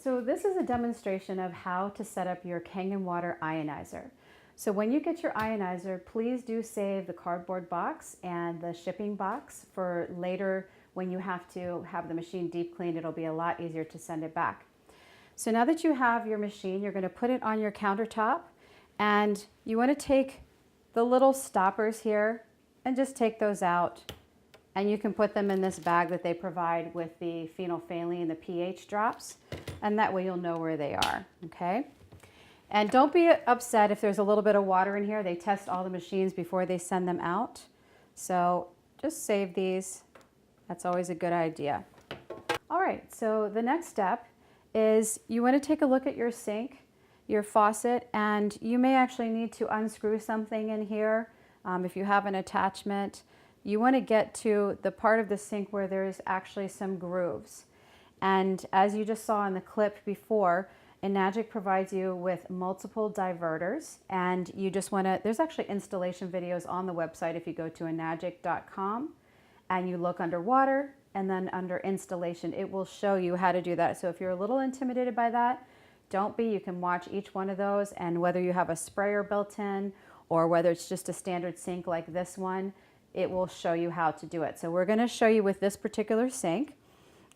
So this is a demonstration of how to set up your Kangen water ionizer. So when you get your ionizer, please do save the cardboard box and the shipping box for later when you have to have the machine deep cleaned. It'll be a lot easier to send it back. So now that you have your machine, you're going to put it on your countertop, and you want to take the little stoppers here and just take those out. And you can put them in this bag that they provide with the phenolphthalein and the pH drops, and that way you'll know where they are, okay? And don't be upset if there's a little bit of water in here. They test all the machines before they send them out. So just save these. That's always a good idea. All right, so the next step is you want to take a look at your sink, your faucet, and you may actually need to unscrew something in here. If you have an attachment, you want to get to the part of the sink where there's actually some grooves. And as you just saw in the clip before, Enagic provides you with multiple diverters, and you just want to, there's actually installation videos on the website if you go to enagic.com and you look under water and then under installation, it will show you how to do that. So if you're a little intimidated by that, don't be. You can watch each one of those, and whether you have a sprayer built in or whether it's just a standard sink like this one, it will show you how to do it. So we're going to show you with this particular sink,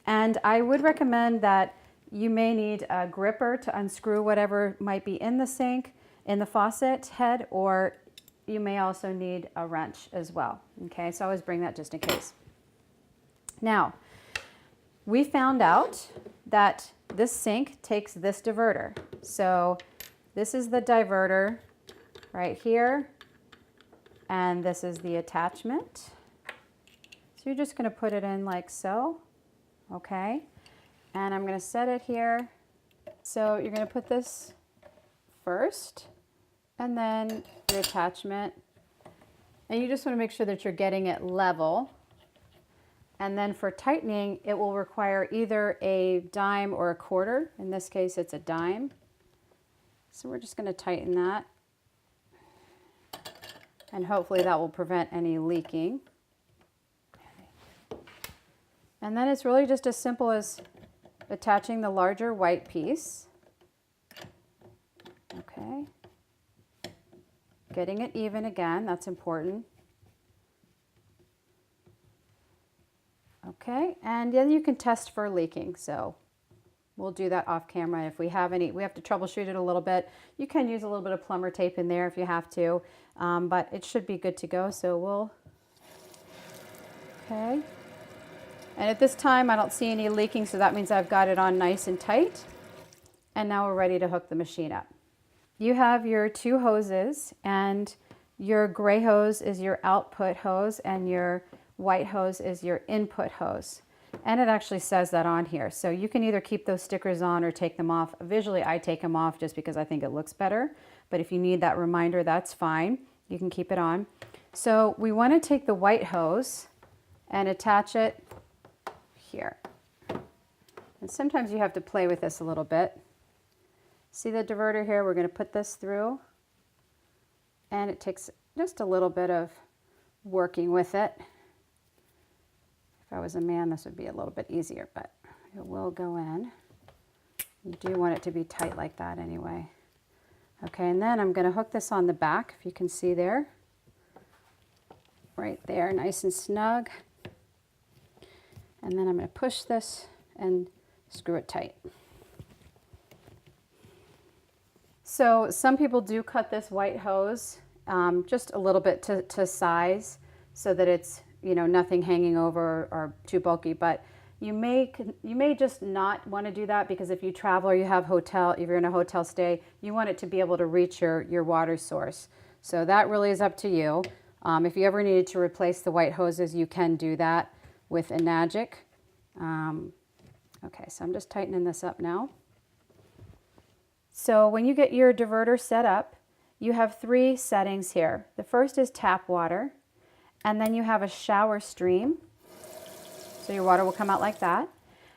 and I would recommend that you may need a gripper to unscrew whatever might be in the sink, in the faucet head, or you may also need a wrench as well. Okay, so always bring that just in case. Now, we found out that this sink takes this diverter. So this is the diverter right here, and this is the attachment. So you're just going to put it in like so, okay? And I'm going to set it here. So you're going to put this first, and then your attachment. And you just want to make sure that you're getting it level. And then for tightening, it will require either a dime or a quarter. In this case, it's a dime. So we're just going to tighten that. And hopefully that will prevent any leaking. And then it's really just as simple as attaching the larger white piece. Okay. Getting it even again, that's important. Okay, and then you can test for leaking. So we'll do that off camera. If we have any, we have to troubleshoot it a little bit. You can use a little bit of plumber tape in there if you have to, but it should be good to go. So we'll, okay. And at this time, I don't see any leaking, so that means I've got it on nice and tight. And now we're ready to hook the machine up. You have your two hoses, and your gray hose is your output hose, and your white hose is your input hose. And it actually says that on here. So you can either keep those stickers on or take them off. Visually, I take them off just because I think it looks better. But if you need that reminder, that's fine. You can keep it on. So we want to take the white hose and attach it here. And sometimes you have to play with this a little bit. See the diverter here? We're going to put this through. And it takes just a little bit of working with it. If I was a man, this would be a little bit easier, but it will go in. You do want it to be tight like that anyway. Okay, and then I'm going to hook this on the back, if you can see there. Right there, nice and snug. And then I'm going to push this and screw it tight. So some people do cut this white hose just a little bit to size so that it's, you know, nothing hanging over or too bulky, but you may just not want to do that, because if you travel or you have if you're in a hotel stay, you want it to be able to reach your water source. So that really is up to you. If you ever needed to replace the white hoses, you can do that with Enagic. Okay, so I'm just tightening this up now. So when you get your diverter set up, you have three settings here. The first is tap water. And then you have a shower stream, so your water will come out like that.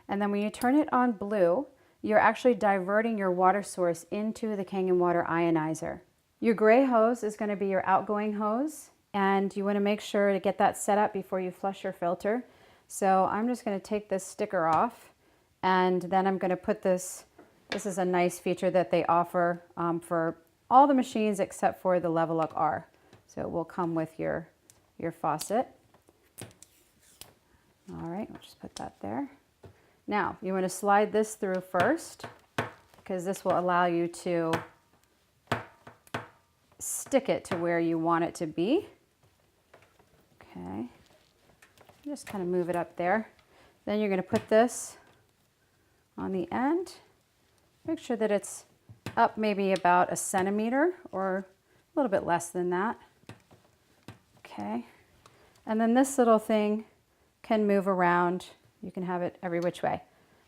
And then when you turn it on blue, you're actually diverting your water source into the Kangen water ionizer. Your gray hose is going to be your outgoing hose, and you want to make sure to get that set up before you flush your filter. So I'm just going to take this sticker off, and then I'm going to put this This is a nice feature that they offer for all the machines except for the Level Up R. So it will come with your faucet. All right, we'll just put that there. Now, you want to slide this through first because this will allow you to stick it to where you want it to be. Okay, just kind of move it up there. Then you're going to put this on the end. Make sure that it's up maybe about 1 centimeter or a little bit less than that. Okay, and then this little thing can move around. You can have it every which way.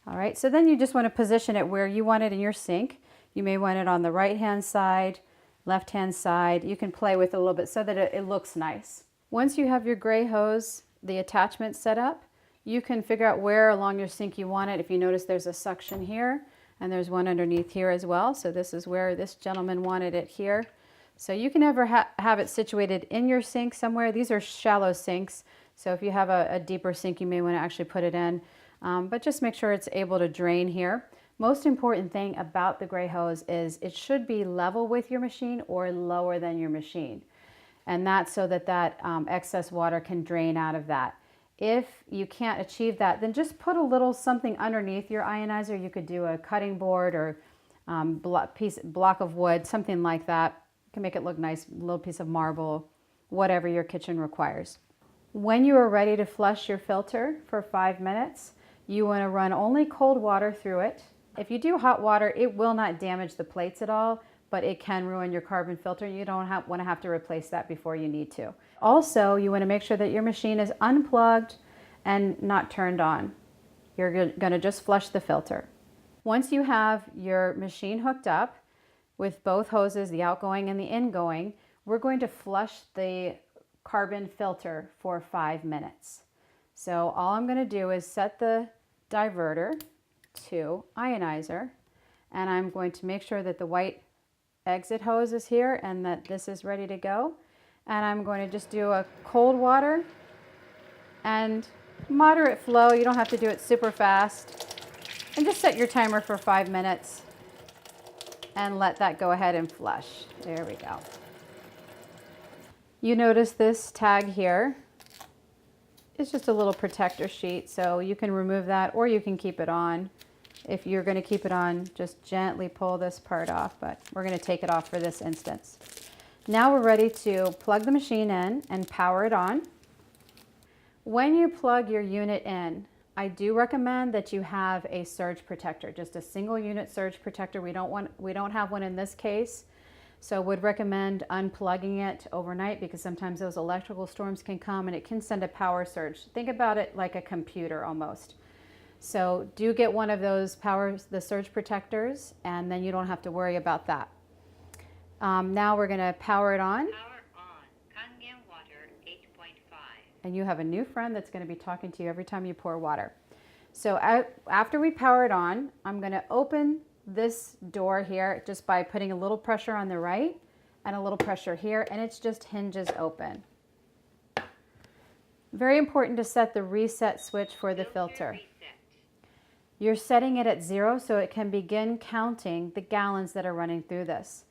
All right, so then you just want to position it where you want it in your sink. You may want it on the right-hand side, left-hand side. You can play with it a little bit so that it looks nice. Once you have your gray hose, the attachment set up, you can figure out where along your sink you want it. If you notice, there's a suction here and there's one underneath here as well. So this is where this gentleman wanted it here. So you can ever have it situated in your sink somewhere. These are shallow sinks. So if you have a deeper sink, you may want to actually put it in. But just make sure it's able to drain here. Most important thing about the gray hose is it should be level with your machine or lower than your machine. And that's so that excess water can drain out of that. If you can't achieve that, then just put a little something underneath your ionizer. You could do a cutting board or block of wood, something like that. You can make it look nice, a little piece of marble, whatever your kitchen requires. When you are ready to flush your filter for 5 minutes, you want to run only cold water through it. If you do hot water, it will not damage the plates at all, but it can ruin your carbon filter. You don't want to have to replace that before you need to. Also, you want to make sure that your machine is unplugged and not turned on. You're going to just flush the filter. Once you have your machine hooked up with both hoses, the outgoing and the ingoing, we're going to flush the carbon filter for 5 minutes. So all I'm going to do is set the diverter to ionizer, and I'm going to make sure that the white exit hose is here and that this is ready to go. And I'm going to just do a cold water and moderate flow. You don't have to do it super fast. And just set your timer for 5 minutes and let that go ahead and flush. There we go. You notice this tag here. It's just a little protector sheet, so you can remove that or you can keep it on. If you're going to keep it on, just gently pull this part off, but we're going to take it off for this instance. Now we're ready to plug the machine in and power it on. When you plug your unit in, I do recommend that you have a surge protector, just a single unit surge protector. We don't have one in this case. So would recommend unplugging it overnight because sometimes those electrical storms can come and it can send a power surge. Think about it like a computer almost. So do get one of those the surge protectors, and then you don't have to worry about that. Now we're going to power it on. Power on. Kangen water 8.5. And you have a new friend that's going to be talking to you every time you pour water. So after we power it on, I'm going to open this door here just by putting a little pressure on the right and a little pressure here, and it's just hinges open. Very important to set the reset switch for the filter. You're setting it at 0 so it can begin counting the gallons that are running through this.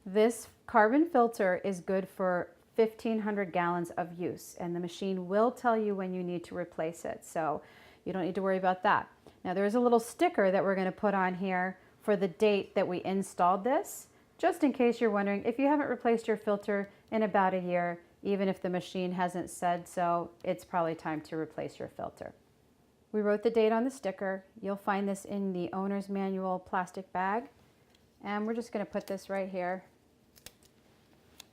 This carbon filter is good for 1,500 gallons of use, and the machine will tell you when you need to replace it, so you don't need to worry about that. Now there is a little sticker that we're going to put on here for the date that we installed this, just in case you're wondering if you haven't replaced your filter in about a year, even if the machine hasn't said so, it's probably time to replace your filter. We wrote the date on the sticker. You'll find this in the owner's manual plastic bag. And we're just going to put this right here.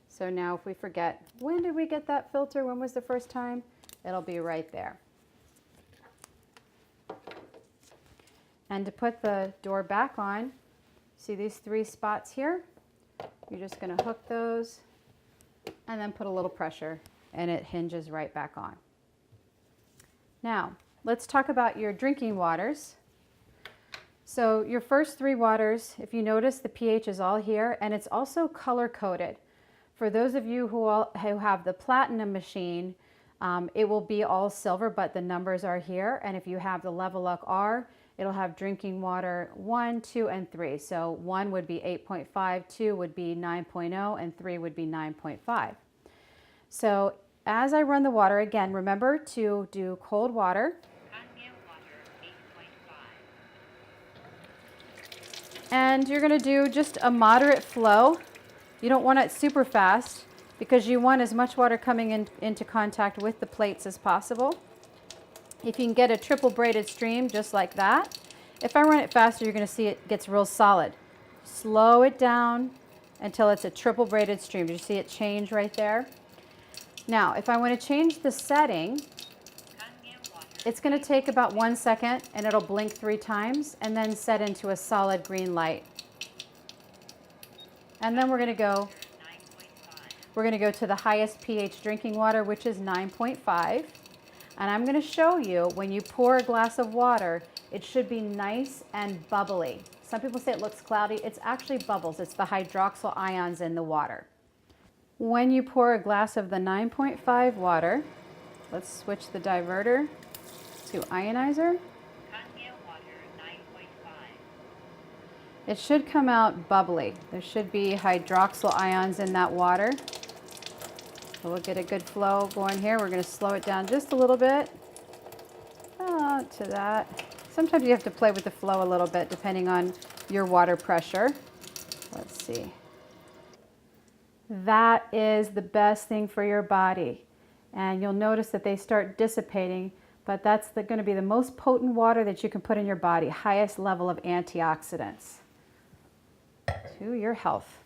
So now if we forget, when did we get that filter? When was the first time? It'll be right there. And to put the door back on, see these 3 spots here? You're just going to hook those and then put a little pressure and it hinges right back on. Now, let's talk about your drinking waters. So your first 3 waters, if you notice, the pH is all here and it's also color coded. For those of you who have the platinum machine, it will be all silver, but the numbers are here. And if you have the Level Up R, it'll have drinking water 1, 2, and 3. So 1 would be 8.5, 2 would be 9.0, and 3 would be 9.5. So as I run the water, again, remember to do cold water. Kangen water 8.5. And you're going to do just a moderate flow. You don't want it super fast because you want as much water coming into contact with the plates as possible. If you can get a triple braided stream just like that, if I run it faster, you're going to see it gets real solid. Slow it down until it's a triple braided stream. Do you see it change right there? Now, if I want to change the setting, it's going to take about 1 second and it'll blink 3 times and then set into a solid green light. And then we're going to go to the highest pH drinking water, which is 9.5. And I'm going to show you when you pour a glass of water, it should be nice and bubbly. Some people say it looks cloudy. It's actually bubbles. It's the hydroxyl ions in the water. When you pour a glass of the 9.5 water, let's switch the diverter to ionizer. Kangen water 9.5. It should come out bubbly. There should be hydroxyl ions in that water. So we'll get a good flow going here. We're going to slow it down just a little bit to that. Sometimes you have to play with the flow a little bit depending on your water pressure. Let's see. That is the best thing for your body. And you'll notice that they start dissipating, but that's going to be the most potent water that you can put in your body, highest level of antioxidants to your health.